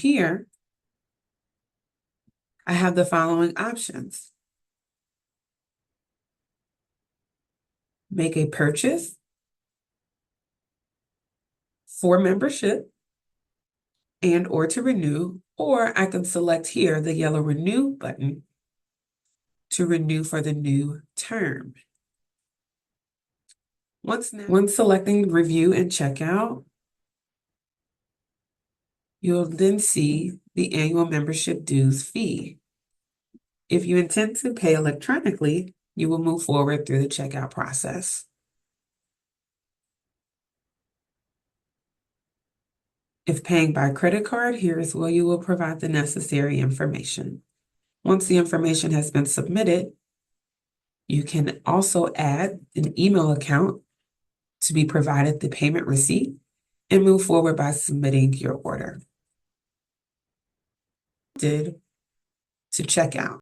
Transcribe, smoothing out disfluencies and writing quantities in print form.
Here, I have the following options. Make a purchase for membership and or to renew, or I can select here the yellow renew button to renew for the new term. When selecting review and checkout, you'll then see the annual membership dues fee. If you intend to pay electronically, you will move forward through the checkout process. If paying by credit card, here is where you will provide the necessary information. Once the information has been submitted, you can also add an email account to be provided the payment receipt and move forward by submitting your order. To check out.